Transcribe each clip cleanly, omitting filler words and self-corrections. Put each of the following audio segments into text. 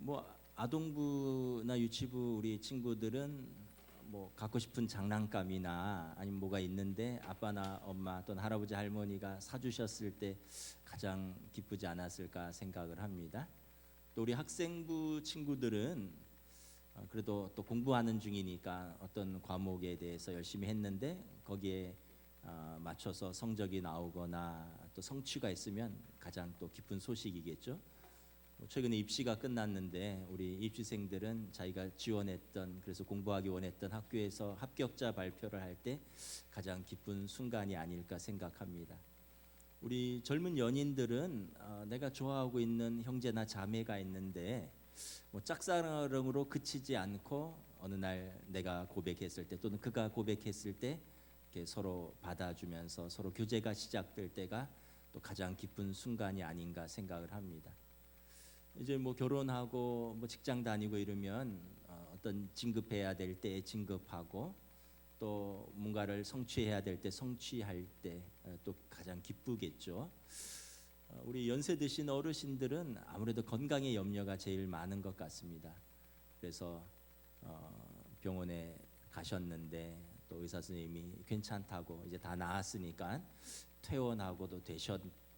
뭐 아동부나 유치부 우리 친구들은 뭐 갖고 싶은 장난감이나 아니면 뭐가 있는데 아빠나 엄마 또는 할아버지 할머니가 사주셨을 때 가장 기쁘지 않았을까 생각을 합니다. 또 우리 학생부 친구들은 그래도 또 공부하는 중이니까 어떤 과목에 대해서 열심히 했는데 거기에 맞춰서 성적이 나오거나 또 성취가 있으면 가장 또 기쁜 소식이겠죠. 최근에 입시가 끝났는데 우리 입시생들은 자기가 지원했던, 그래서 공부하기 원했던 학교에서 합격자 발표를 할 때 가장 기쁜 순간이 아닐까 생각합니다. 우리 젊은 연인들은 내가 좋아하고 있는 형제나 자매가 있는데 뭐 짝사랑으로 그치지 않고 어느 날 내가 고백했을 때 또는 그가 고백했을 때 이렇게 서로 받아주면서 서로 교제가 시작될 때가 또 가장 기쁜 순간이 아닌가 생각을 합니다. 이제 뭐 결혼하고 뭐 직장 다니고 이러면 어떤 진급해야 될 때 진급하고 또 뭔가를 성취해야 될 때 성취할 때 또 가장 기쁘겠죠. 우리 연세 드신 어르신들은 아무래도 건강의 염려가 제일 많은 것 같습니다. 그래서 병원에 가셨는데 또 의사 선생님이 괜찮다고 이제 다 나았으니까 퇴원하고도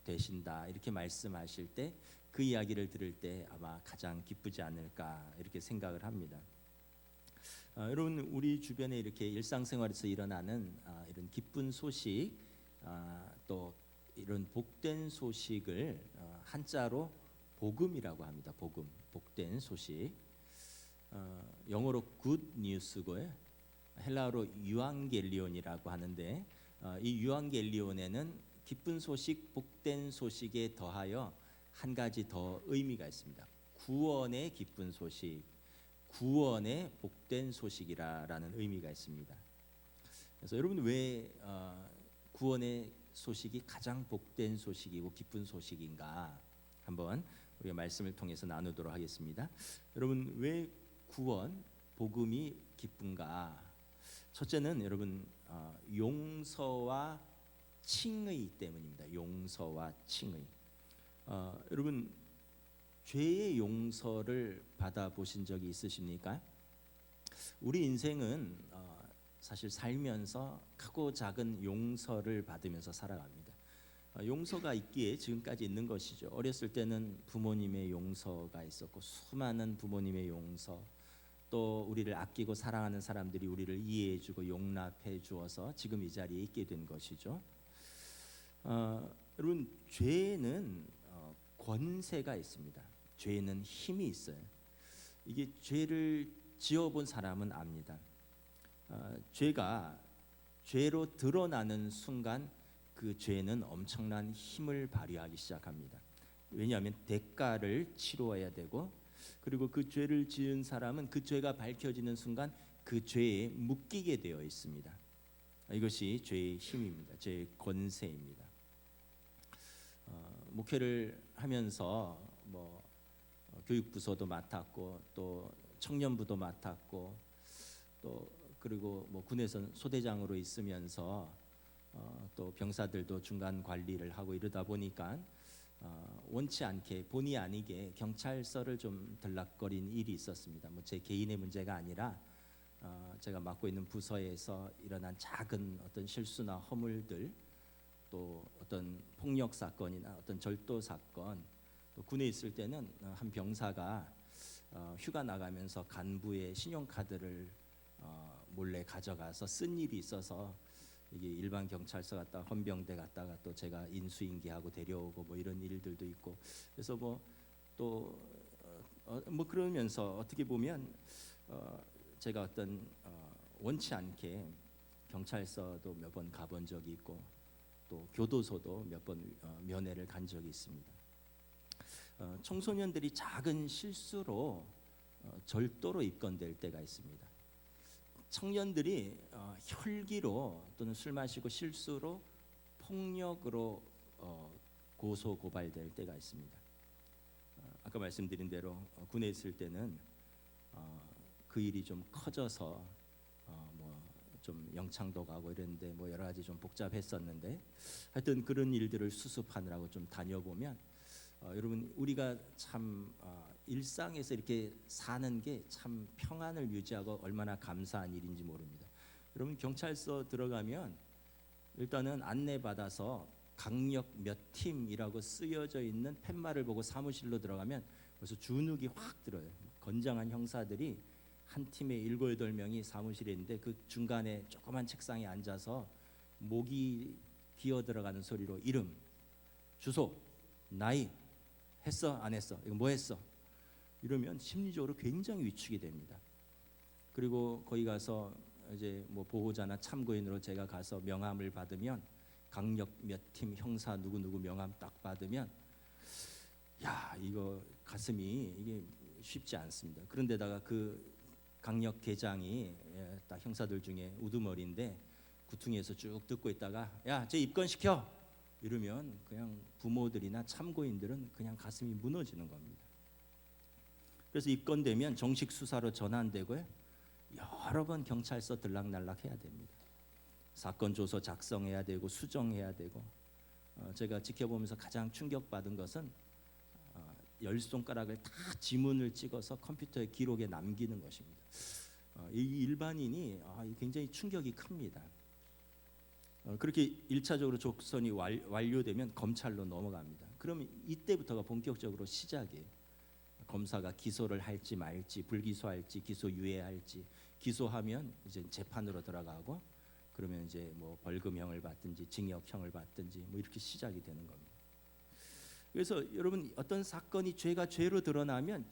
되신다 이렇게 말씀하실 때 그 이야기를 들을 때 아마 가장 기쁘지 않을까 이렇게 생각을 합니다. 여러분, 우리 주변에 이렇게 일상생활에서 일어나는 이런 기쁜 소식, 또 이런 복된 소식을 한자로 복음이라고 합니다. 복음, 복된 소식. 영어로 good news고요. 헬라어로 유앙겔리온이라고 하는데 이 유앙겔리온에는 기쁜 소식, 복된 소식에 더하여 한 가지 더 의미가 있습니다. 구원의 기쁜 소식, 구원의 복된 소식이라는 의미가 있습니다. 그래서 여러분, 왜 구원의 소식이 가장 복된 소식이고 기쁜 소식인가 한번 우리가 말씀을 통해서 나누도록 하겠습니다. 여러분, 왜 구원, 복음이 기쁜가? 첫째는 여러분 용서와 칭의 때문입니다. 용서와 칭의. 여러분, 죄의 용서를 받아보신 적이 있으십니까? 우리 인생은 사실 살면서 크고 작은 용서를 받으면서 살아갑니다. 용서가 있기에 지금까지 있는 것이죠. 어렸을 때는 부모님의 용서가 있었고 수많은 부모님의 용서, 또 우리를 아끼고 사랑하는 사람들이 우리를 이해해주고 용납해 주어서 지금 이 자리에 있게 된 것이죠. 여러분, 죄는 권세가 있습니다. 죄는 힘이 있어요. 이게 죄를 지어본 사람은 압니다. 죄가 죄로 드러나는 순간 그 죄는 엄청난 힘을 발휘하기 시작합니다. 왜냐하면 대가를 치루어야 되고, 그리고 그 죄를 지은 사람은 그 죄가 밝혀지는 순간 그 죄에 묶이게 되어 있습니다. 이것이 죄의 힘입니다. 죄의 권세입니다. 목회를 하면서 뭐 교육부서도 맡았고 또 청년부도 맡았고 또 그리고 뭐 군에서 소대장으로 있으면서 또 병사들도 중간 관리를 하고 이러다 보니까 원치 않게 본의 아니게 경찰서를 좀 들락거린 일이 있었습니다. 뭐 제 개인의 문제가 아니라 제가 맡고 있는 부서에서 일어난 작은 어떤 실수나 허물들, 또 어떤 폭력 사건이나 어떤 절도 사건, 또 군에 있을 때는 한 병사가 휴가 나가면서 간부의 신용카드를 몰래 가져가서 쓴 일이 있어서 이게 일반 경찰서 갔다가 헌병대 갔다가 또 제가 인수인계하고 데려오고 뭐 이런 일들도 있고, 그래서 뭐 또 뭐 그러면서 어떻게 보면 제가 어떤 원치 않게 경찰서도 몇 번 가본 적이 있고 또 교도소도 몇 번 면회를 간 적이 있습니다. 청소년들이 작은 실수로 절도로 입건될 때가 있습니다. 청년들이 혈기로 또는 술 마시고 실수로 폭력으로 고소 고발될 때가 있습니다. 아까 말씀드린 대로 군에 있을 때는 그 일이 좀 커져서 뭐 좀 영창도 가고 이랬는데 뭐 여러 가지 좀 복잡했었는데, 하여튼 그런 일들을 수습하느라고 좀 다녀보면 여러분, 우리가 참 일상에서 이렇게 사는 게 참 평안을 유지하고 얼마나 감사한 일인지 모릅니다. 여러분 경찰서 들어가면 일단은 안내받아서 강력 몇 팀이라고 쓰여져 있는 팻말을 보고 사무실로 들어가면 벌써 주눅이 확 들어요. 건장한 형사들이 한 팀에 7, 8명이 사무실에 있는데 그 중간에 조그만 책상에 앉아서 목이 기어 들어가는 소리로 이름, 주소, 나이, 했어 안 했어, 이거 뭐 했어, 이러면 심리적으로 굉장히 위축이 됩니다. 그리고 거기 가서 이제 뭐 보호자나 참고인으로 제가 가서 명함을 받으면 강력 몇 팀 형사 누구누구 명함 딱 받으면 야 이거 가슴이 이게 쉽지 않습니다. 그런데다가 그 강력 계장이 딱 형사들 중에 우두머리인데 구퉁이에서 쭉 듣고 있다가 야 쟤 입건시켜 이러면 그냥 부모들이나 참고인들은 그냥 가슴이 무너지는 겁니다. 그래서 입건되면 정식 수사로 전환되고요. 여러 번 경찰서 들락날락 해야 됩니다. 사건 조서 작성해야 되고 수정해야 되고 제가 지켜보면서 가장 충격받은 것은 10손가락을 다 지문을 찍어서 컴퓨터에 기록에 남기는 것입니다. 이 일반인이 굉장히 충격이 큽니다. 그렇게 1차적으로 조건이 완료되면 검찰로 넘어갑니다. 그러면 이때부터가 본격적으로 시작이에요. 검사가 기소를 할지 말지, 불기소할지, 기소유예할지, 기소하면 이제 재판으로 들어가고 그러면 이제 뭐 벌금형을 받든지 징역형을 받든지 뭐 이렇게 시작이 되는 겁니다. 그래서 여러분 어떤 사건이 죄가 죄로 드러나면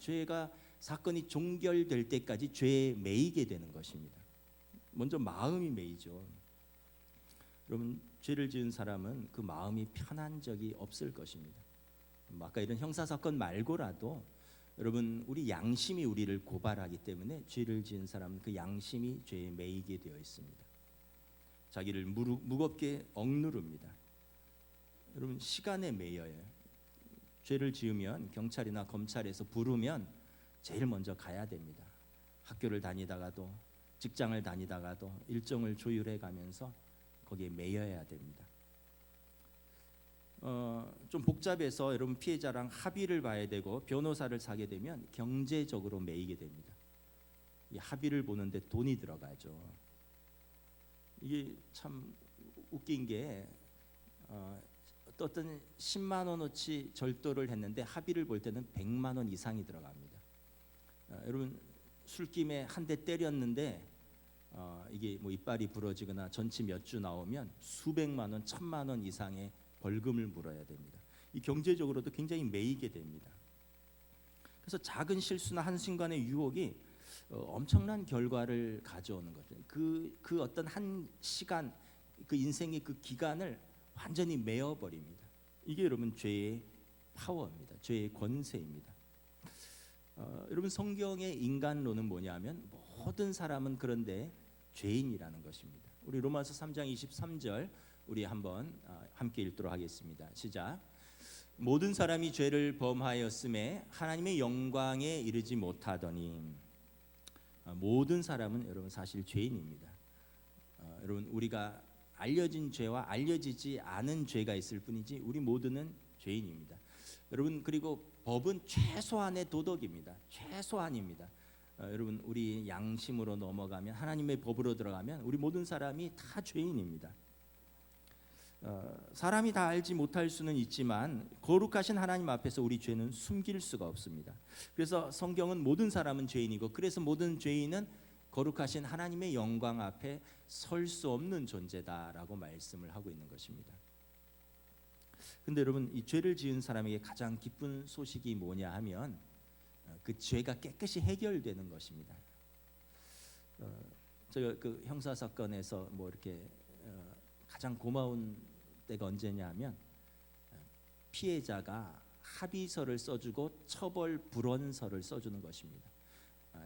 사건이 종결될 때까지 죄에 매이게 되는 것입니다. 먼저 마음이 매이죠. 여러분 죄를 지은 사람은 그 마음이 편한 적이 없을 것입니다. 아까 이런 형사사건 말고라도 여러분 우리 양심이 우리를 고발하기 때문에 죄를 지은 사람은 그 양심이 죄에 매이게 되어 있습니다. 자기를 무겁게 억누릅니다. 여러분 시간에 매여요. 죄를 지으면 경찰이나 검찰에서 부르면 제일 먼저 가야 됩니다. 학교를 다니다가도 직장을 다니다가도 일정을 조율해 가면서 거기에 매여야 됩니다. 좀 복잡해서 여러분 피해자랑 합의를 봐야 되고 변호사를 사게 되면 경제적으로 매이게 됩니다. 이 합의를 보는데 돈이 들어가죠. 이게 참 웃긴 게 어떤 10만 원어치 절도를 했는데 합의를 볼 때는 100만 원 이상이 들어갑니다. 여러분 술김에 한 대 때렸는데 이게 뭐 이빨이 부러지거나 전치 몇 주 나오면 수백만 원, 1000만 원 이상의 벌금을 물어야 됩니다. 이 경제적으로도 굉장히 매이게 됩니다. 그래서 작은 실수나 한순간의 유혹이 엄청난 결과를 가져오는 거죠. 그 어떤 한 시간, 그 인생의 그 기간을 완전히 메어버립니다. 이게 여러분 죄의 파워입니다. 죄의 권세입니다. 여러분 성경의 인간론은 뭐냐면 모든 사람은 그런데 죄인이라는 것입니다. 우리 로마서 3장 23절 우리 한번 함께 읽도록 하겠습니다. 시작. 모든 사람이 죄를 범하였음에 하나님의 영광에 이르지 못하더니. 모든 사람은 여러분 사실 죄인입니다. 여러분 우리가 알려진 죄와 알려지지 않은 죄가 있을 뿐이지 우리 모두는 죄인입니다. 여러분 그리고 법은 최소한의 도덕입니다. 최소한입니다. 여러분 우리 양심으로 넘어가면 하나님의 법으로 들어가면 우리 모든 사람이 다 죄인입니다. 사람이 다 알지 못할 수는 있지만 거룩하신 하나님 앞에서 우리 죄는 숨길 수가 없습니다. 그래서 성경은 모든 사람은 죄인이고 그래서 모든 죄인은 거룩하신 하나님의 영광 앞에 설 수 없는 존재다라고 말씀을 하고 있는 것입니다. 근데 여러분 이 죄를 지은 사람에게 가장 기쁜 소식이 뭐냐 하면 그 죄가 깨끗이 해결되는 것입니다. 제가 그 형사 사건에서 뭐 이렇게 가장 고마운 때가 언제냐면 피해자가 합의서를 써주고 처벌 불원서를 써주는 것입니다.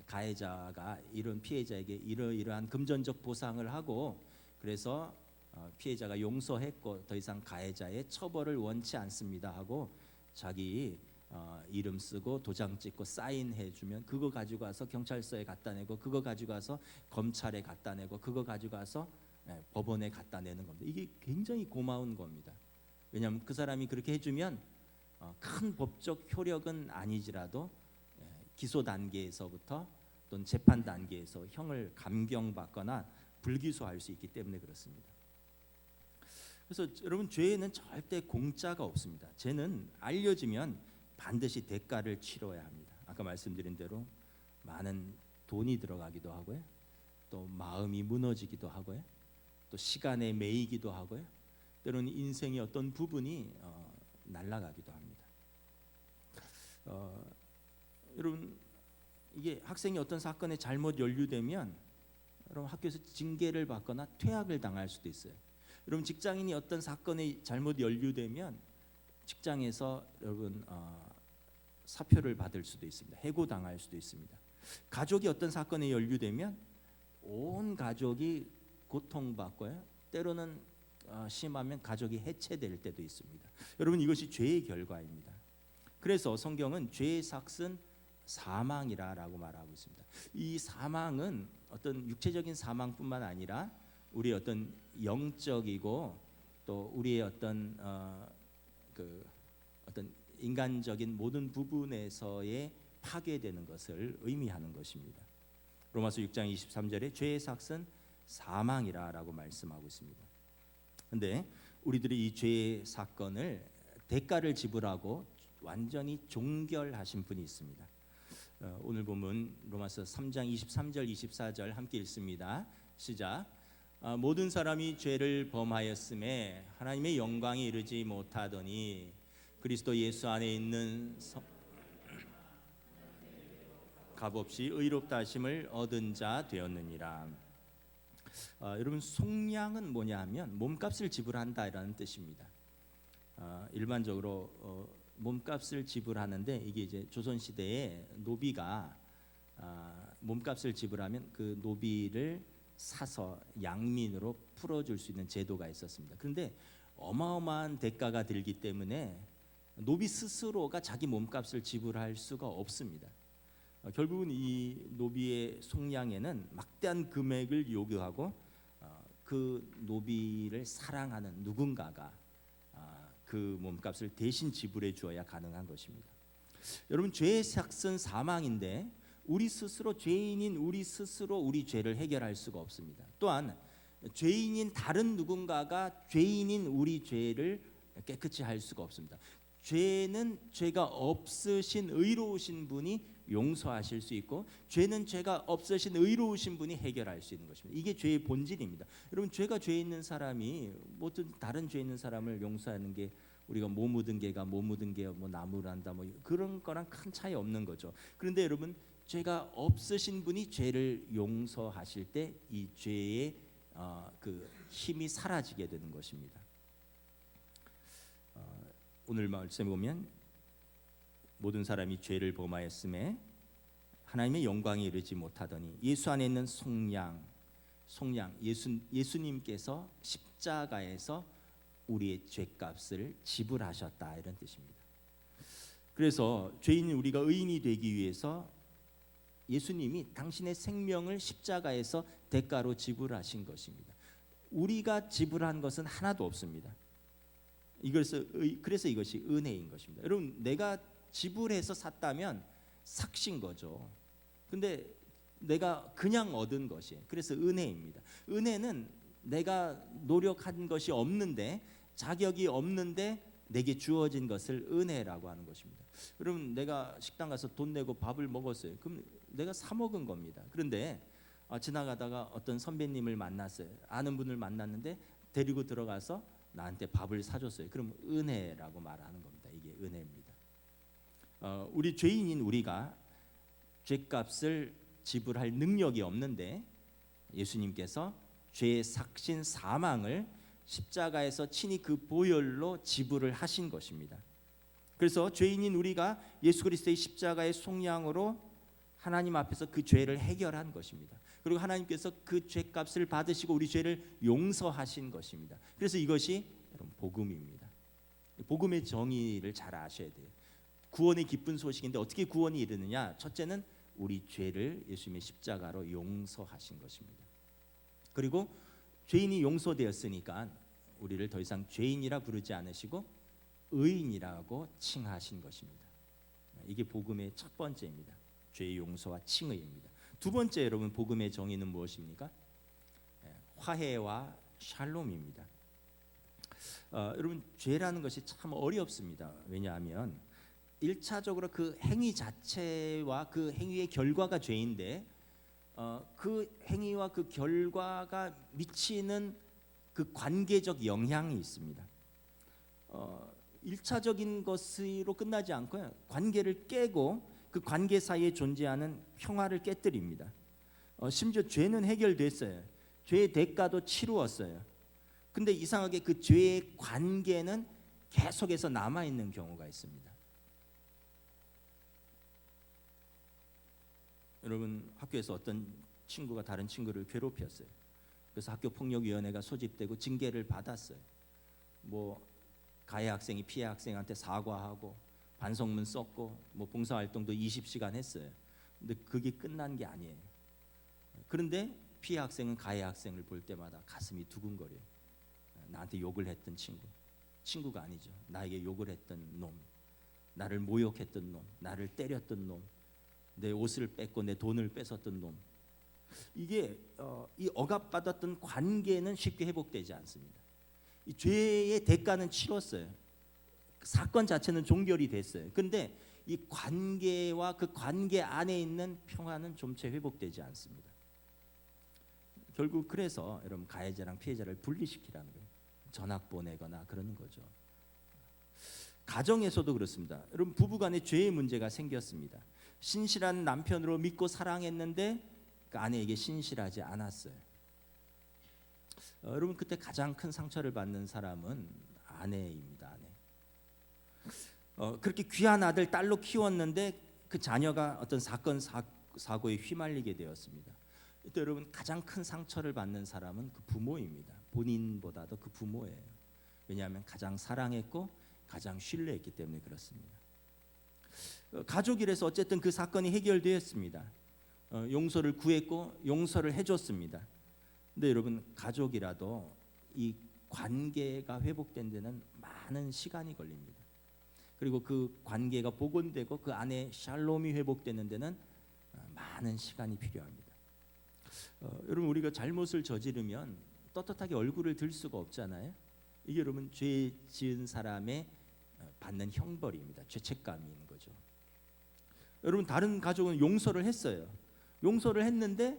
가해자가 이런 피해자에게 이러이러한 금전적 보상을 하고 그래서 피해자가 용서했고 더 이상 가해자의 처벌을 원치 않습니다 하고 자기 이름 쓰고 도장 찍고 사인해 주면 그거 가지고 와서 경찰서에 갖다 내고 그거 가지고 와서 검찰에 갖다 내고 그거 가지고 와서 법원에 갖다 내는 겁니다. 이게 굉장히 고마운 겁니다. 왜냐하면 그 사람이 그렇게 해주면 큰 법적 효력은 아니지라도 기소 단계에서부터 또는 재판 단계에서 형을 감경받거나 불기소할 수 있기 때문에 그렇습니다. 그래서 여러분, 죄에는 절대 공짜가 없습니다. 죄는 알려지면 반드시 대가를 치러야 합니다. 아까 말씀드린 대로 많은 돈이 들어가기도 하고요, 또 마음이 무너지기도 하고요, 또 시간에 매이기도 하고요, 때로는 인생의 어떤 부분이 날아가기도 합니다. 여러분, 이게 학생이 어떤 사건에 잘못 연루되면 여러분 학교에서 징계를 받거나 퇴학을 당할 수도 있어요. 여러분, 직장인이 어떤 사건에 잘못 연루되면 직장에서 여러분 사표를 받을 수도 있습니다. 해고당할 수도 있습니다. 가족이 어떤 사건에 연루되면 온 가족이 고통받고요, 때로는 심하면 가족이 해체될 때도 있습니다. 여러분, 이것이 죄의 결과입니다. 그래서 성경은 죄의 삭은 사망이라고 말하고 있습니다. 이 사망은 어떤 육체적인 사망뿐만 아니라 우리의 어떤 영적이고 또 우리의 어떤 어떤 인간적인 모든 부분에서의 파괴되는 것을 의미하는 것입니다. 로마서 6장 23절에 죄의 삭은 사망이라고 말씀하고 있습니다. 그런데 우리들이 이 죄의 사건을 대가를 지불하고 완전히 종결하신 분이 있습니다. 오늘 본문 로마서 3장 23절 24절 함께 읽습니다. 시작. 모든 사람이 죄를 범하였음에 하나님의 영광에 이르지 못하더니 그리스도 예수 안에 있는 값없이 의롭다 하심을 얻은 자 되었느니라. 여러분, 속량은 뭐냐 하면 몸값을 지불한다라는 뜻입니다. 일반적으로 몸값을 지불하는데, 이게 이제 조선 시대에 노비가 몸값을 지불하면 그 노비를 사서 양민으로 풀어줄 수 있는 제도가 있었습니다. 그런데 어마어마한 대가가 들기 때문에 노비 스스로가 자기 몸값을 지불할 수가 없습니다. 결국은 이 노비의 속량에는 막대한 금액을 요구하고 그 노비를 사랑하는 누군가가 그 몸값을 대신 지불해 주어야 가능한 것입니다. 여러분, 죄의 삭은 사망인데 우리 스스로, 죄인인 우리 스스로 우리 죄를 해결할 수가 없습니다. 또한 죄인인 다른 누군가가 죄인인 우리 죄를 깨끗이 할 수가 없습니다. 죄는 죄가 없으신 의로우신 분이 용서하실 수 있고, 죄는 죄가 없으신 의로우신 분이 해결할 수 있는 것입니다. 이게 죄의 본질입니다. 여러분, 죄가 죄 있는 사람이 모든 다른 죄 있는 사람을 용서하는 게, 우리가 못 묻은 개가 못 묻은 개 뭐 나무란다 뭐 그런 거랑 큰 차이 없는 거죠. 그런데 여러분, 죄가 없으신 분이 죄를 용서하실 때 이 죄의 그 힘이 사라지게 되는 것입니다. 오늘 말씀에 보면 모든 사람이 죄를 범하였음에 하나님의 영광에 이르지 못하더니 예수 안에 있는 속량, 예수님께서 십자가에서 우리의 죄값을 지불하셨다, 이런 뜻입니다. 그래서 죄인인 우리가 의인이 되기 위해서 예수님이 당신의 생명을 십자가에서 대가로 지불하신 것입니다. 우리가 지불한 것은 하나도 없습니다. 그래서 이것이 은혜인 것입니다. 여러분, 내가 지불해서 샀다면 삭신 거죠. 근데 내가 그냥 얻은 것이에요. 그래서 은혜입니다. 은혜는 내가 노력한 것이 없는데, 자격이 없는데 내게 주어진 것을 은혜라고 하는 것입니다. 여러분, 내가 식당 가서 돈 내고 밥을 먹었어요. 그럼 내가 사 먹은 겁니다. 그런데 지나가다가 어떤 선배님을 만났어요. 아는 분을 만났는데 데리고 들어가서 나한테 밥을 사줬어요. 그럼 은혜라고 말하는 겁니다. 이게 은혜입니다. 우리 죄인인 우리가 죄값을 지불할 능력이 없는데 예수님께서 죄의 삭신 사망을 십자가에서 친히 그 보혈로 지불을 하신 것입니다. 그래서 죄인인 우리가 예수 그리스도의 십자가의 속량으로 하나님 앞에서 그 죄를 해결한 것입니다. 그리고 하나님께서 그 죄값을 받으시고 우리 죄를 용서하신 것입니다. 그래서 이것이 여러분 복음입니다. 복음의 정의를 잘 아셔야 돼요. 구원의 기쁜 소식인데 어떻게 구원이 이르느냐? 첫째는 우리 죄를 예수님의 십자가로 용서하신 것입니다. 그리고 죄인이 용서되었으니까 우리를 더 이상 죄인이라 부르지 않으시고 의인이라고 칭하신 것입니다. 이게 복음의 첫 번째입니다. 죄의 용서와 칭의입니다. 두 번째 여러분 복음의 정의는 무엇입니까? 화해와 샬롬입니다. 여러분 죄라는 것이 참 어렵습니다. 왜냐하면 1차적으로 그 행위 자체와 그 행위의 결과가 죄인데 그 행위와 그 결과가 미치는 그 관계적 영향이 있습니다. 1차적인 것으로 끝나지 않고요. 관계를 깨고 그 관계 사이에 존재하는 평화를 깨뜨립니다. 심지어 죄는 해결됐어요. 죄의 대가도 치루었어요. 근데 이상하게 그 죄의 관계는 계속해서 남아있는 경우가 있습니다. 여러분 학교에서 어떤 친구가 다른 친구를 괴롭혔어요. 그래서 학교폭력위원회가 소집되고 징계를 받았어요. 뭐 가해 학생이 피해 학생한테 사과하고 반성문 썼고 뭐 봉사활동도 20시간 했어요. 근데 그게 끝난 게 아니에요. 그런데 피해 학생은 가해 학생을 볼 때마다 가슴이 두근거려요. 나한테 욕을 했던 친구가 아니죠. 나에게 욕을 했던 놈, 나를 모욕했던 놈, 나를 때렸던 놈, 내 옷을 뺏고 내 돈을 뺏었던 놈. 이게 이 억압받았던 관계는 쉽게 회복되지 않습니다. 이 죄의 대가는 치렀어요. 사건 자체는 종결이 됐어요. 근데 이 관계와 그 관계 안에 있는 평화는 좀채 회복되지 않습니다. 결국 그래서 여러분 가해자랑 피해자를 분리시키라는 거예요. 전학 보내거나 그러는 거죠. 가정에서도 그렇습니다. 여러분 부부간에 죄의 문제가 생겼습니다. 신실한 남편으로 믿고 사랑했는데 그 아내에게 신실하지 않았어요. 여러분 그때 가장 큰 상처를 받는 사람은 아내입니다. 아내. 그렇게 귀한 아들 딸로 키웠는데 그 자녀가 어떤 사건 사고에 휘말리게 되었습니다. 이때 여러분 가장 큰 상처를 받는 사람은 그 부모입니다. 본인보다도 그 부모예요. 왜냐하면 가장 사랑했고 가장 신뢰했기 때문에 그렇습니다. 가족이라서 어쨌든 그 사건이 해결되었습니다. 용서를 구했고 용서를 해줬습니다. 근데 여러분 가족이라도 이 관계가 회복된 데는 많은 시간이 걸립니다. 그리고 그 관계가 복원되고 그 안에 샬롬이 회복되는 데는 많은 시간이 필요합니다. 여러분 우리가 잘못을 저지르면 떳떳하게 얼굴을 들 수가 없잖아요. 이게 여러분 죄 지은 사람의 받는 형벌입니다. 죄책감인 거죠. 여러분 다른 가족은 용서를 했어요. 용서를 했는데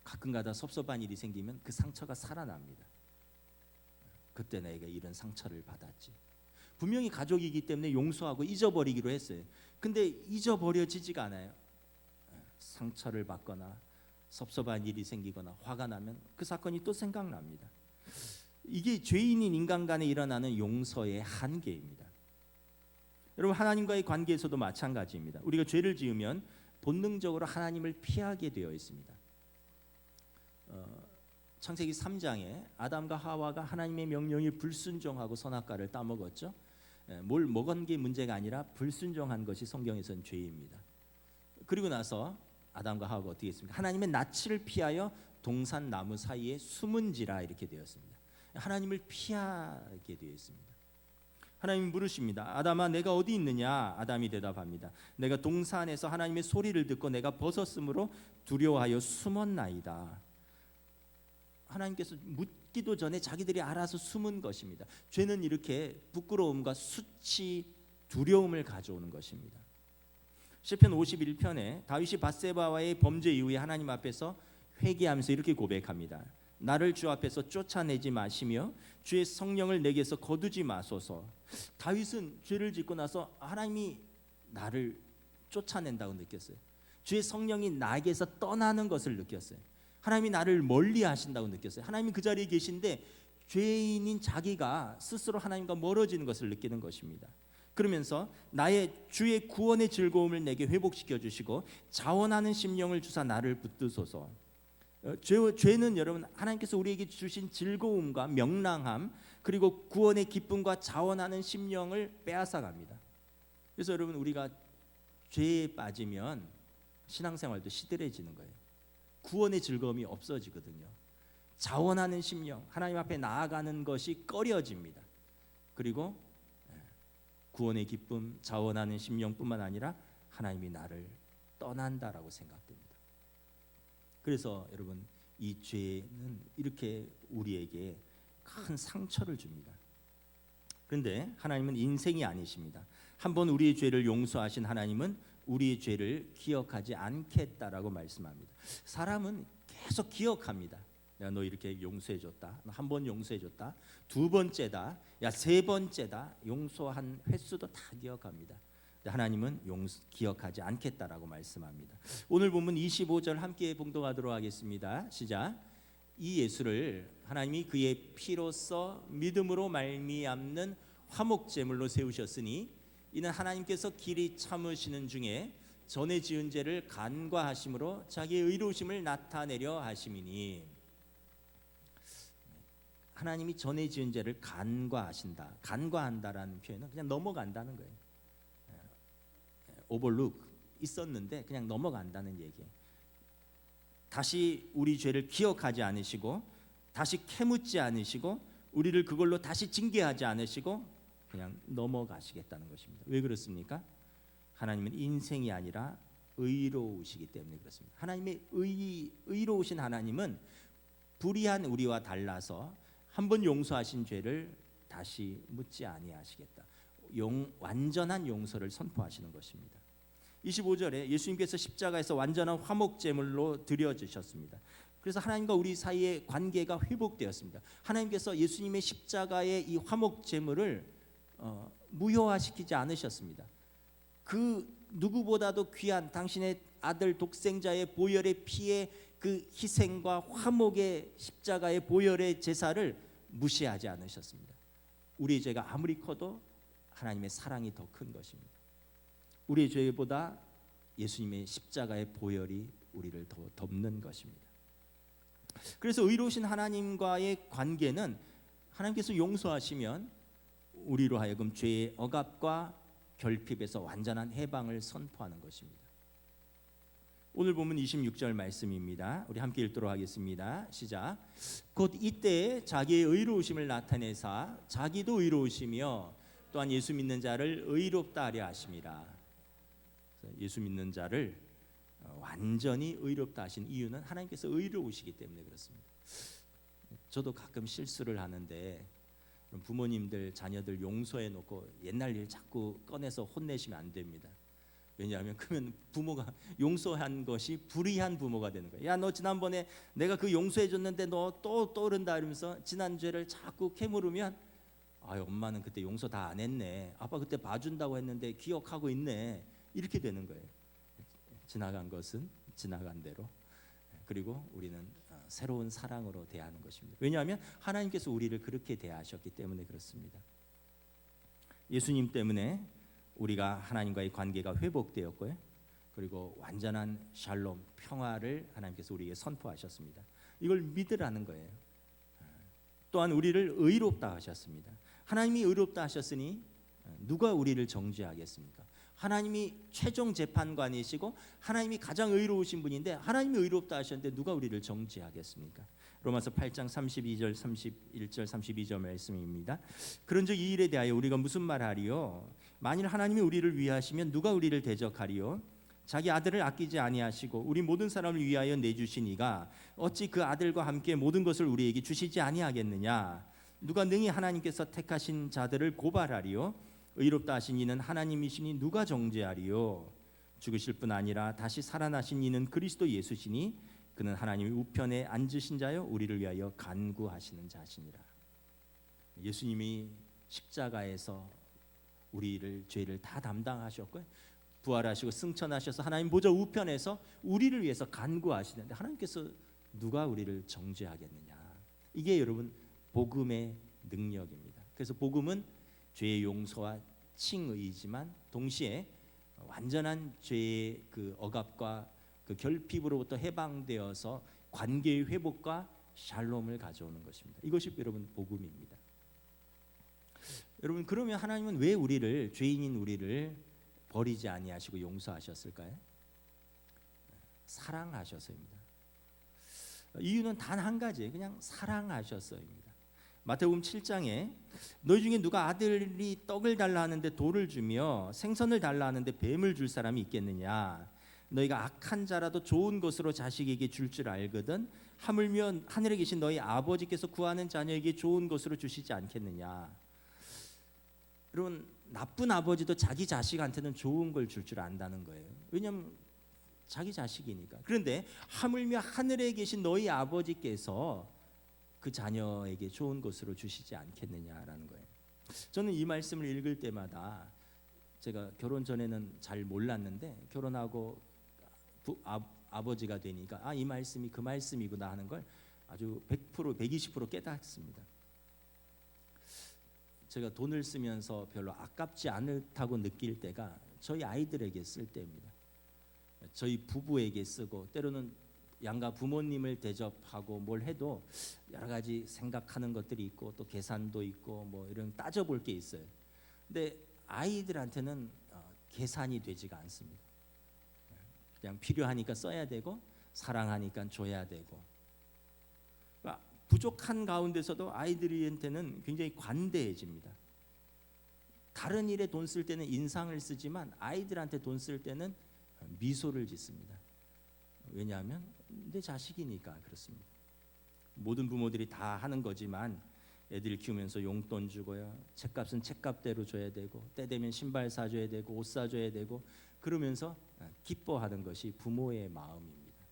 가끔가다 섭섭한 일이 생기면 그 상처가 살아납니다. 그때 내가 이런 상처를 받았지. 분명히 가족이기 때문에 용서하고 잊어버리기로 했어요. 근데 잊어버려지지가 않아요. 상처를 받거나 섭섭한 일이 생기거나 화가 나면 그 사건이 또 생각납니다. 이게 죄인인 인간 간에 일어나는 용서의 한계입니다. 여러분 하나님과의 관계에서도 마찬가지입니다. 우리가 죄를 지으면 본능적으로 하나님을 피하게 되어 있습니다. 창세기 3장에 아담과 하와가 하나님의 명령에 불순종하고 선악과를 따먹었죠. 뭘 먹은 게 문제가 아니라 불순종한 것이 성경에서는 죄입니다. 그리고 나서 아담과 하와가 어떻게 했습니까? 하나님의 낯을 피하여 동산 나무 사이에 숨은지라 이렇게 되었습니다. 하나님을 피하게 되어 있습니다. 하나님이 물으십니다. 아담아 내가 어디 있느냐? 아담이 대답합니다. 내가 동산에서 하나님의 소리를 듣고 내가 벗었으므로 두려워하여 숨었나이다. 하나님께서 묻기도 전에 자기들이 알아서 숨은 것입니다. 죄는 이렇게 부끄러움과 수치, 두려움을 가져오는 것입니다. 시편 51편에 다윗이 밧세바와의 범죄 이후에 하나님 앞에서 회개하면서 이렇게 고백합니다. 나를 주 앞에서 쫓아내지 마시며 주의 성령을 내게서 거두지 마소서. 다윗은 죄를 짓고 나서 하나님이 나를 쫓아낸다고 느꼈어요. 주의 성령이 나에게서 떠나는 것을 느꼈어요. 하나님이 나를 멀리 하신다고 느꼈어요. 하나님이 그 자리에 계신데 죄인인 자기가 스스로 하나님과 멀어지는 것을 느끼는 것입니다. 그러면서 나의 주의 구원의 즐거움을 내게 회복시켜 주시고 자원하는 심령을 주사 나를 붙드소서. 죄는 여러분 하나님께서 우리에게 주신 즐거움과 명랑함 그리고 구원의 기쁨과 자원하는 심령을 빼앗아갑니다. 그래서 여러분 우리가 죄에 빠지면 신앙생활도 시들해지는 거예요. 구원의 즐거움이 없어지거든요. 자원하는 심령, 하나님 앞에 나아가는 것이 꺼려집니다. 그리고 구원의 기쁨, 자원하는 심령뿐만 아니라 하나님이 나를 떠난다라고 생각됩니다. 그래서 여러분, 이 죄는 이렇게 우리에게 큰 상처를 줍니다. 그런데 하나님은 인생이 아니십니다. 한번 우리의 죄를 용서하신 하나님은 우리의 죄를 기억하지 않겠다라고 말씀합니다. 사람은 계속 기억합니다. 내가 너 이렇게 용서해줬다, 한 번 용서해줬다, 두 번째다, 야 세 번째다, 용서한 횟수도 다 기억합니다. 하나님은 기억하지 않겠다라고 말씀합니다. 오늘 본문 25절 함께 봉독하도록 하겠습니다. 시작. 이 예수를 하나님이 그의 피로써 믿음으로 말미암는 화목제물로 세우셨으니 이는 하나님께서 길이 참으시는 중에 전에 지은 죄를 간과하심으로 자기의 의로우심을 나타내려 하심이니. 하나님이 전에 지은 죄를 간과하신다, 간과한다라는 표현은 그냥 넘어간다는 거예요. 오버룩, 있었는데 그냥 넘어간다는 얘기예요. 다시 우리 죄를 기억하지 않으시고, 다시 캐묻지 않으시고, 우리를 그걸로 다시 징계하지 않으시고 그냥 넘어가시겠다는 것입니다. 왜 그렇습니까? 하나님은 인생이 아니라 의로우시기 때문에 그렇습니다. 하나님의 의로우신 하나님은 불의한 우리와 달라서 한 번 용서하신 죄를 다시 묻지 아니하시겠다. 완전한 용서를 선포하시는 것입니다. 25절에 예수님께서 십자가에서 완전한 화목제물로 드려지셨습니다. 그래서 하나님과 우리 사이의 관계가 회복되었습니다. 하나님께서 예수님의 십자가의 이 화목제물을 무효화시키지 않으셨습니다. 그 누구보다도 귀한 당신의 아들 독생자의 보혈의 피의 그 희생과 화목의 십자가의 보혈의 제사를 무시하지 않으셨습니다. 우리의 죄가 아무리 커도 하나님의 사랑이 더 큰 것입니다. 우리의 죄보다 예수님의 십자가의 보혈이 우리를 더 덮는 것입니다. 그래서 의로우신 하나님과의 관계는 하나님께서 용서하시면 우리로 하여금 죄의 억압과 결핍에서 완전한 해방을 선포하는 것입니다. 오늘 보면 26절 말씀입니다. 우리 함께 읽도록 하겠습니다. 시작. 곧 이때 자기의 의로우심을 나타내사 자기도 의로우시며 또한 예수 믿는 자를 의롭다 하려 하심이라. 예수 믿는 자를 완전히 의롭다 하신 이유는 하나님께서 의로우시기 때문에 그렇습니다. 저도 가끔 실수를 하는데 부모님들 자녀들 용서해 놓고 옛날 일 자꾸 꺼내서 혼내시면 안 됩니다. 왜냐하면 그러면 부모가 용서한 것이 불의한 부모가 되는 거예요. 야, 너 지난번에 내가 그 용서해 줬는데 너 또 떠오른다 이러면서 지난 죄를 자꾸 캐물으면, 아유, 엄마는 그때 용서 다 안 했네, 아빠 그때 봐준다고 했는데 기억하고 있네, 이렇게 되는 거예요. 지나간 것은 지나간 대로, 그리고 우리는 새로운 사랑으로 대하는 것입니다. 왜냐하면 하나님께서 우리를 그렇게 대하셨기 때문에 그렇습니다. 예수님 때문에 우리가 하나님과의 관계가 회복되었고요, 그리고 완전한 샬롬, 평화를 하나님께서 우리에게 선포하셨습니다. 이걸 믿으라는 거예요. 또한 우리를 의롭다 하셨습니다. 하나님이 의롭다 하셨으니 누가 우리를 정죄하겠습니까? 하나님이 최종 재판관이시고 하나님이 가장 의로우신 분인데 하나님이 의롭다 하셨는데 누가 우리를 정죄하겠습니까? 로마서 8장 32절 31절 32절 말씀입니다. 그런즉 이 일에 대하여 우리가 무슨 말하리요? 만일 하나님이 우리를 위하시면 누가 우리를 대적하리요? 자기 아들을 아끼지 아니하시고 우리 모든 사람을 위하여 내주신 이가 어찌 그 아들과 함께 모든 것을 우리에게 주시지 아니하겠느냐? 누가 능히 하나님께서 택하신 자들을 고발하리요? 의롭다 하신 이는 하나님이시니 누가 정죄하리요? 죽으실 뿐 아니라 다시 살아나신 이는 그리스도 예수시니 그는 하나님의 우편에 앉으신 자요 우리를 위하여 간구하시는 자시니라. 예수님이 십자가에서 우리를 죄를 다 담당하셨고요, 부활하시고 승천하셔서 하나님 보좌 우편에서 우리를 위해서 간구하시는데 하나님께서 누가 우리를 정죄하겠느냐? 이게 여러분 복음의 능력입니다. 그래서 복음은 죄의 용서와 칭의지만 동시에 완전한 죄의 그 억압과 그 결핍으로부터 해방되어서 관계의 회복과 샬롬을 가져오는 것입니다. 이것이 여러분 복음입니다. 여러분, 그러면 하나님은 왜 우리를, 죄인인 우리를 버리지 아니하시고 용서하셨을까요? 사랑하셔서입니다. 이유는 단 한 가지예요. 그냥 사랑하셔서입니다. 마태복음 7장에 너희 중에 누가 아들이 떡을 달라 하는데 돌을 주며 생선을 달라 하는데 뱀을 줄 사람이 있겠느냐? 너희가 악한 자라도 좋은 것으로 자식에게 줄 줄 알거든 하물며 하늘에 계신 너희 아버지께서 구하는 자녀에게 좋은 것으로 주시지 않겠느냐. 여러분, 나쁜 아버지도 자기 자식한테는 좋은 걸 줄 줄 안다는 거예요. 왜냐하면 자기 자식이니까. 그런데 하물며 하늘에 계신 너희 아버지께서 그 자녀에게 좋은 것으로 주시지 않겠느냐라는 거예요. 저는 이 말씀을 읽을 때마다, 제가 결혼 전에는 잘 몰랐는데 결혼하고 아버지가 되니까 이 말씀이 그 말씀이구나 하는 걸 아주 100%, 120% 깨닫습니다. 제가 돈을 쓰면서 별로 아깝지 않다고 느낄 때가 저희 아이들에게 쓸 때입니다. 저희 부부에게 쓰고, 때로는 양가 부모님을 대접하고 뭘 해도 여러 가지 생각하는 것들이 있고 또 계산도 있고 뭐 이런 따져볼 게 있어요. 근데 아이들한테는 계산이 되지가 않습니다. 그냥 필요하니까 써야 되고 사랑하니까 줘야 되고, 그러니까 부족한 가운데서도 아이들한테는 굉장히 관대해집니다. 다른 일에 돈 쓸 때는 인상을 쓰지만 아이들한테 돈 쓸 때는 미소를 짓습니다. 왜냐하면 내 자식이니까 그렇습니다. 모든 부모들이 다 하는 거지만 애들 키우면서 용돈 주고요, 책값은 책값대로 줘야 되고, 때 되면 신발 사줘야 되고 옷 사줘야 되고, 그러면서 기뻐하는 것이 부모의 마음입니다.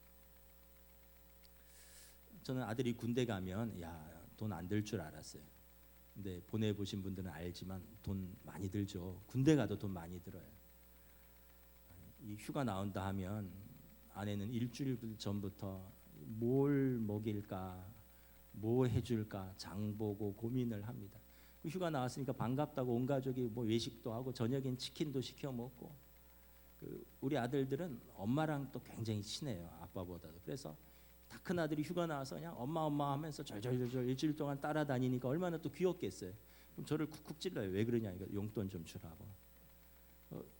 저는 아들이 군대 가면 돈 안 들 줄 알았어요. 근데 보내보신 분들은 알지만 돈 많이 들죠. 군대 가도 돈 많이 들어요. 이 휴가 나온다 하면 아내는 일주일 전부터 뭘 먹일까, 뭐 해줄까 장보고 고민을 합니다. 휴가 나왔으니까 반갑다고 온 가족이 뭐 외식도 하고 저녁엔 치킨도 시켜 먹고, 우리 아들들은 엄마랑 또 굉장히 친해요, 아빠보다도. 그래서 다 큰 아들이 휴가 나와서 그냥 엄마 하면서 절절절절 일주일 동안 따라다니니까 얼마나 또 귀엽겠어요. 그럼 저를 쿡쿡 찔러요. 왜 그러냐, 이거 용돈 좀 주라고.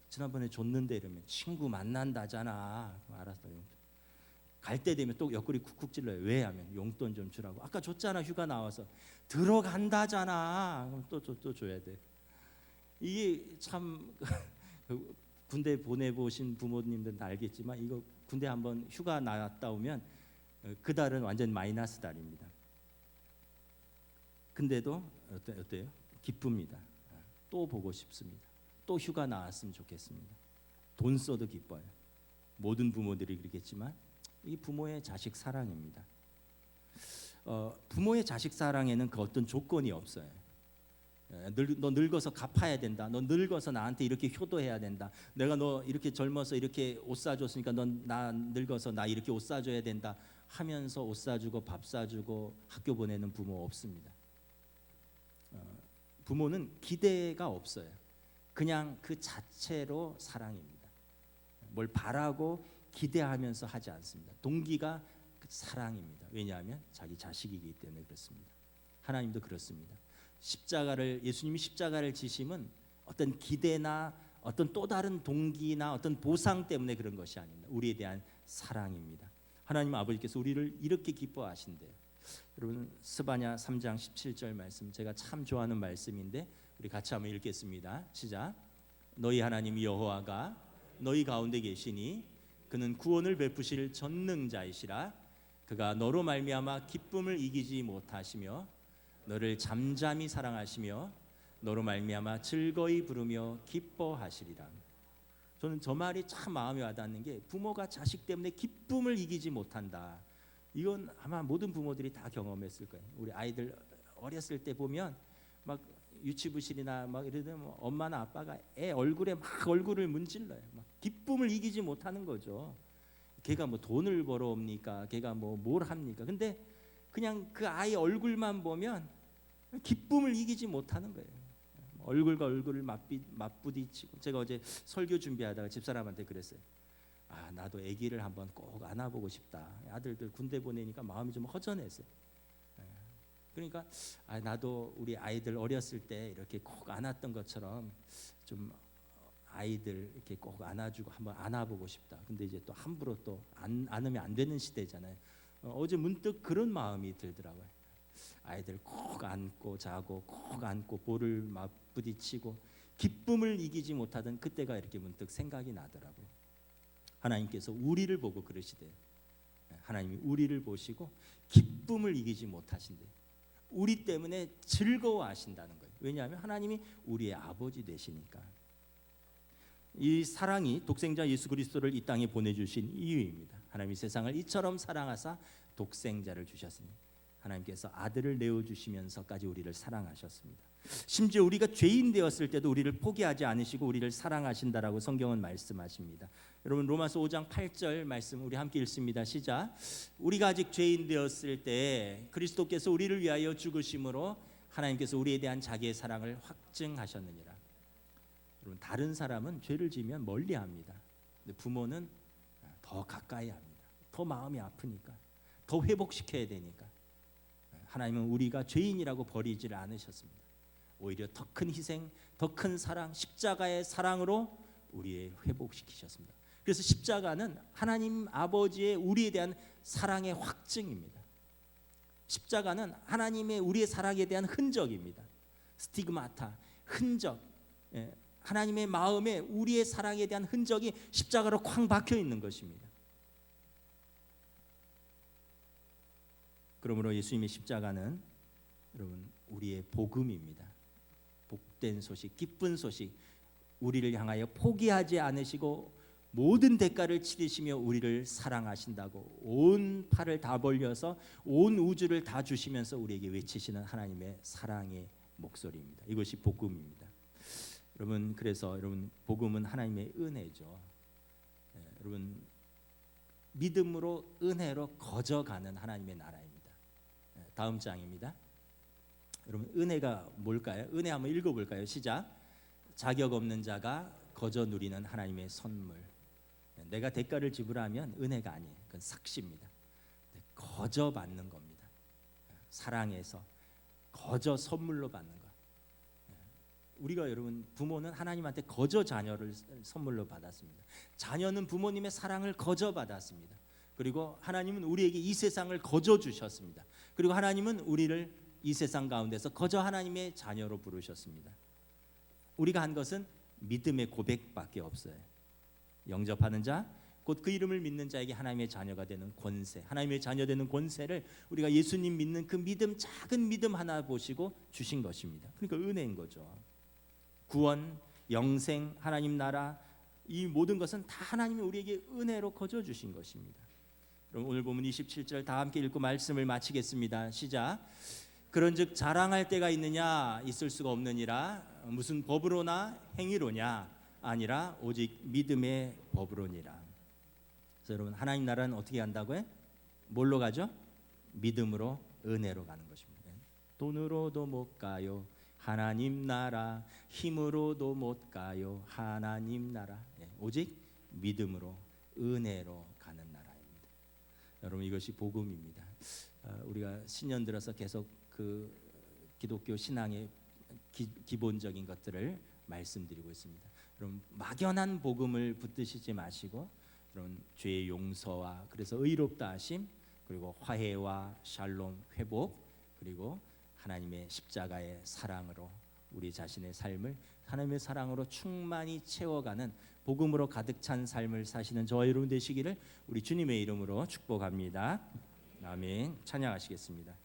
지난번에 줬는데 이러면 친구 만난다잖아. 알았어, 용돈. 갈 때 되면 또 옆구리 쿡쿡 찔러요. 왜 하면 용돈 좀 주라고. 아까 줬잖아, 휴가 나와서. 들어간다잖아. 그럼 또 줘야 돼. 이게 참 군대 보내보신 부모님들은 알겠지만, 이거 군대 한번 휴가 나갔다 오면 그 달은 완전 마이너스 달입니다. 근데도 어때요? 기쁩니다. 또 보고 싶습니다. 또 휴가 나왔으면 좋겠습니다. 돈 써도 기뻐요. 모든 부모들이 그러겠지만 이 부모의 자식 사랑입니다. 부모의 자식 사랑에는 그 어떤 조건이 없어요. 너 늙어서 갚아야 된다. 너 늙어서 나한테 이렇게 효도해야 된다. 내가 너 이렇게 젊어서 이렇게 옷 사줬으니까 넌 나 늙어서 나 이렇게 옷 사줘야 된다 하면서 옷 사주고 밥 사주고 학교 보내는 부모 없습니다. 부모는 기대가 없어요. 그냥 그 자체로 사랑입니다. 뭘 바라고 기대하면서 하지 않습니다. 동기가 사랑입니다. 왜냐하면 자기 자식이기 때문에 그렇습니다. 하나님도 그렇습니다. 예수님이 십자가를 지심은 어떤 기대나 어떤 또 다른 동기나 어떤 보상 때문에 그런 것이 아닙니다. 우리에 대한 사랑입니다. 하나님 아버지께서 우리를 이렇게 기뻐하신대요. 여러분, 스바냐 3장 17절 말씀, 제가 참 좋아하는 말씀인데 우리 같이 한번 읽겠습니다. 시작. 너희 하나님 여호와가 너희 가운데 계시니 그는 구원을 베푸실 전능자이시라. 그가 너로 말미암아 기쁨을 이기지 못하시며 너를 잠잠히 사랑하시며 너로 말미암아 즐거이 부르며 기뻐하시리라. 저는 저 말이 참 마음에 와닿는 게, 부모가 자식 때문에 기쁨을 이기지 못한다. 이건 아마 모든 부모들이 다 경험했을 거예요. 우리 아이들 어렸을 때 보면 막 유치부실이나 막 이러면 엄마나 아빠가 애 얼굴에 막 얼굴을 문질러요. 막 기쁨을 이기지 못하는 거죠. 걔가 뭐 돈을 벌어옵니까? 걔가 뭐 뭘 합니까? 근데 그냥 그 아이 얼굴만 보면 기쁨을 이기지 못하는 거예요. 얼굴과 얼굴을 맞부딪히고. 제가 어제 설교 준비하다가 집사람한테 그랬어요. 나도 아기를 한번 꼭 안아보고 싶다. 아들들 군대 보내니까 마음이 좀 허전했어요. 그러니까 나도 우리 아이들 어렸을 때 이렇게 꼭 안았던 것처럼 좀 아이들 이렇게 꼭 안아주고 한번 안아보고 싶다. 근데 이제 또 함부로 또 안으면 안 되는 시대잖아요. 어제 문득 그런 마음이 들더라고요. 아이들 꼭 안고 자고 꼭 안고 볼을 맞부딪히고 기쁨을 이기지 못하던 그때가 이렇게 문득 생각이 나더라고요. 하나님께서 우리를 보고 그러시대. 하나님이 우리를 보시고 기쁨을 이기지 못하신대. 우리 때문에 즐거워하신다는 거예요. 왜냐하면 하나님이 우리의 아버지 되시니까. 이 사랑이 독생자 예수 그리스도를 이 땅에 보내주신 이유입니다. 하나님이 세상을 이처럼 사랑하사 독생자를 주셨으니 하나님께서 아들을 내어주시면서까지 우리를 사랑하셨습니다. 심지어 우리가 죄인 되었을 때도 우리를 포기하지 않으시고 우리를 사랑하신다라고 성경은 말씀하십니다. 여러분 로마서 5장 8절 말씀 우리 함께 읽습니다. 시작. 우리가 아직 죄인 되었을 때 그리스도께서 우리를 위하여 죽으심으로 하나님께서 우리에 대한 자기의 사랑을 확증하셨느니라. 여러분 다른 사람은 죄를 지으면 멀리합니다. 근데 부모는 더 가까이 합니다. 더 마음이 아프니까, 더 회복시켜야 되니까. 하나님은 우리가 죄인이라고 버리지를 않으셨습니다. 오히려 더 큰 희생, 더 큰 사랑, 십자가의 사랑으로 우리의 회복시키셨습니다. 그래서 십자가는 하나님 아버지의 우리에 대한 사랑의 확증입니다. 십자가는 하나님의 우리의 사랑에 대한 흔적입니다. 스티그마타, 흔적. 하나님의 마음에 우리의 사랑에 대한 흔적이 십자가로 쾅 박혀 있는 것입니다. 그러므로 예수님의 십자가는 여러분 우리의 복음입니다. 복된 소식, 기쁜 소식. 우리를 향하여 포기하지 않으시고 모든 대가를 치르시며 우리를 사랑하신다고 온 팔을 다 벌려서 온 우주를 다 주시면서 우리에게 외치시는 하나님의 사랑의 목소리입니다. 이것이 복음입니다. 여러분 그래서 여러분 복음은 하나님의 은혜죠. 여러분 믿음으로 은혜로 거저가는 하나님의 나라입니다. 다음 장입니다. 여러분 은혜가 뭘까요? 은혜 한번 읽어볼까요? 시작. 자격 없는 자가 거저 누리는 하나님의 선물. 내가 대가를 지불하면 은혜가 아니에요. 그건 삭시입니다. 거저 받는 겁니다. 사랑해서 거저 선물로 받는 것. 우리가 여러분 부모는 하나님한테 거저 자녀를 선물로 받았습니다. 자녀는 부모님의 사랑을 거저 받았습니다. 그리고 하나님은 우리에게 이 세상을 거저 주셨습니다. 그리고 하나님은 우리를 이 세상 가운데서 거저 하나님의 자녀로 부르셨습니다. 우리가 한 것은 믿음의 고백밖에 없어요. 영접하는 자, 곧 그 이름을 믿는 자에게 하나님의 자녀가 되는 권세, 하나님의 자녀 되는 권세를 우리가 예수님 믿는 그 믿음, 작은 믿음 하나 보시고 주신 것입니다. 그러니까 은혜인 거죠. 구원, 영생, 하나님 나라, 이 모든 것은 다 하나님이 우리에게 은혜로 거저 주신 것입니다. 그럼 오늘 보면 27절 다 함께 읽고 말씀을 마치겠습니다. 시작. 그런즉 자랑할 때가 있느냐? 있을 수가 없느니라. 무슨 법으로나 행위로냐? 아니라 오직 믿음의 법으로니라. 그래서 여러분 하나님 나라는 어떻게 간다고요? 뭘로 가죠? 믿음으로, 은혜로 가는 것입니다. 돈으로도 못 가요. 하나님 나라. 힘으로도 못 가요. 하나님 나라. 오직 믿음으로, 은혜로 가는 나라입니다. 여러분 이것이 복음입니다. 우리가 신년 들어서 계속 그 기독교 신앙의 기본적인 것들을 말씀드리고 있습니다. 여러분 막연한 복음을 붙드시지 마시고 여러분 죄의 용서와 그래서 의롭다 하심, 그리고 화해와 샬롬, 회복, 그리고 하나님의 십자가의 사랑으로 우리 자신의 삶을 하나님의 사랑으로 충만히 채워가는 복음으로 가득 찬 삶을 사시는 저와 여러분 되시기를 우리 주님의 이름으로 축복합니다. 아멘. 찬양하시겠습니다.